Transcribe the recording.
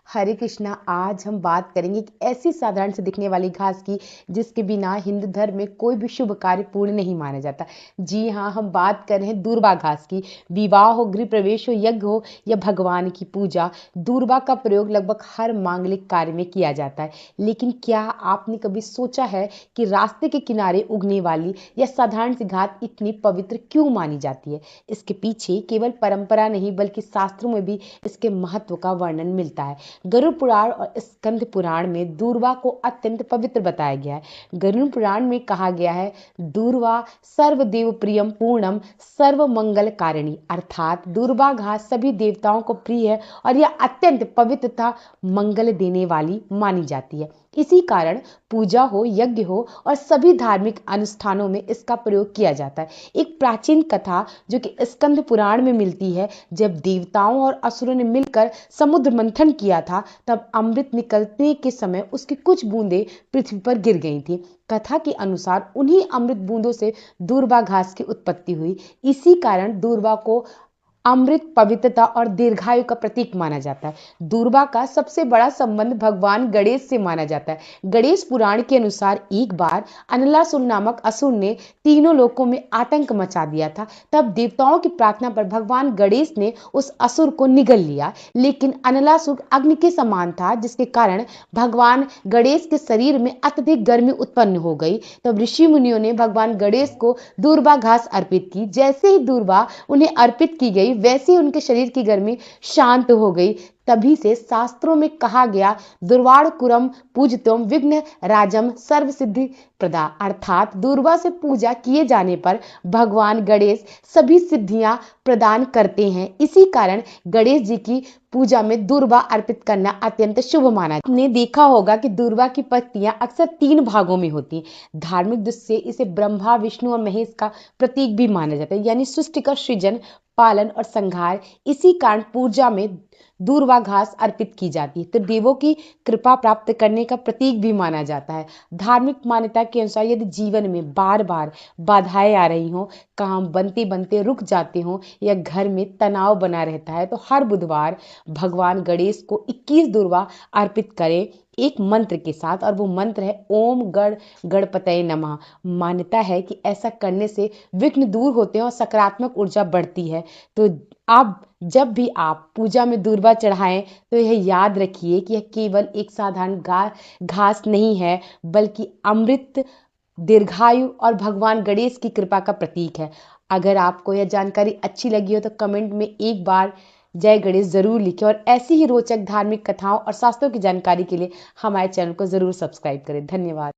हरे कृष्णा। आज हम बात करेंगे एक ऐसी साधारण से दिखने वाली घास की जिसके बिना हिंदू धर्म में कोई भी शुभ कार्य पूर्ण नहीं माना जाता। जी हाँ, हम बात कर रहे हैं दूर्वा घास की। विवाह हो, गृह प्रवेश हो, यज्ञ हो या भगवान की पूजा, दूर्वा का प्रयोग लगभग हर मांगलिक कार्य में किया जाता है। लेकिन क्या आपने कभी सोचा है कि रास्ते के किनारे उगने वाली यह साधारण सी घास इतनी पवित्र क्यों मानी जाती है? इसके पीछे केवल परंपरा नहीं बल्कि शास्त्रों में भी इसके महत्व का वर्णन मिलता है। गरुड़ पुराण और स्कंद पुराण में दूर्वा को अत्यंत पवित्र बताया गया है। गरुड़ पुराण में कहा गया है, दूर्वा सर्वदेव प्रियम पूर्णम सर्व मंगल कारिणी, अर्थात दूर्वा घास सभी देवताओं को प्रिय है और यह अत्यंत पवित्र तथा मंगल देने वाली मानी जाती है। इसी कारण पूजा हो, यज्ञ हो और सभी धार्मिक अनुष्ठानों में इसका प्रयोग किया जाता है। एक प्राचीन कथा जो कि स्कंद पुराण में मिलती है, जब देवताओं और असुरों ने मिलकर समुद्र मंथन किया था, तब अमृत निकलने के समय उसकी कुछ बूंदें पृथ्वी पर गिर गई थी। कथा के अनुसार उन्हीं अमृत बूंदों से दूर्वा घास की उत्पत्ति हुई। इसी कारण दूर्वा को अमृत, पवित्रता और दीर्घायु का प्रतीक माना जाता है। दूर्वा का सबसे बड़ा संबंध भगवान गणेश से माना जाता है। गणेश पुराण के अनुसार एक बार अनलासुर नामक असुर ने तीनों लोकों में आतंक मचा दिया था। तब देवताओं की प्रार्थना पर भगवान गणेश ने उस असुर को निगल लिया, लेकिन अनलासुर अग्नि के समान था, जिसके कारण भगवान गणेश के शरीर में अत्यधिक गर्मी उत्पन्न हो गई। तब ऋषि मुनियों ने भगवान गणेश को दूर्वा घास अर्पित की। जैसे ही दूर्वा उन्हें अर्पित की गई, वैसे ही उनके शरीर की गर्मी शांत हो गई। तभी से शास्त्रों में कहा गया, दुर्वाणकुरम पूजतम विघ्न राजम सर्व सिद्धि प्रदा, अर्थात दूर्वा से पूजा किए जाने पर भगवान गणेश सभी सिद्धियां प्रदान करते हैं। इसी कारण गणेश जी की पूजा में दूर्वा अर्पित करना अत्यंत शुभ माना। आपने देखा होगा कि दूर्वा की पत्तियां अक्सर 3 भागों में होती हैं। धार्मिक दृष्टि से इसे ब्रह्मा, विष्णु और महेश का प्रतीक भी माना जाता है, यानी सृष्टि का सृजन, पालन और संहार। इसी कारण पूजा में दूर्वा घास अर्पित की जाती है, तो देवों की कृपा प्राप्त करने का प्रतीक भी माना जाता है। धार्मिक मान्यता के अनुसार यदि जीवन में बार बार बाधाएं आ रही हों, काम बनते बनते रुक जाते हों या घर में तनाव बना रहता है, तो हर बुधवार भगवान गणेश को 21 दूर्वा अर्पित करें एक मंत्र के साथ, और वो मंत्र है ओम गणपतये नमः। मान्यता है कि ऐसा करने से विघ्न दूर होते हैं और सकारात्मक ऊर्जा बढ़ती है। तो आप जब भी आप पूजा में दूर्वा चढ़ाएं, तो यह याद रखिए कि यह केवल एक साधारण घास नहीं है, बल्कि अमृत, दीर्घायु और भगवान गणेश की कृपा का प्रतीक है। अगर आपको यह जानकारी अच्छी लगी हो तो कमेंट में एक बार जय गणेश जरूर लिखें, और ऐसी ही रोचक धार्मिक कथाओं और शास्त्रों की जानकारी के लिए हमारे चैनल को जरूर सब्सक्राइब करें। धन्यवाद।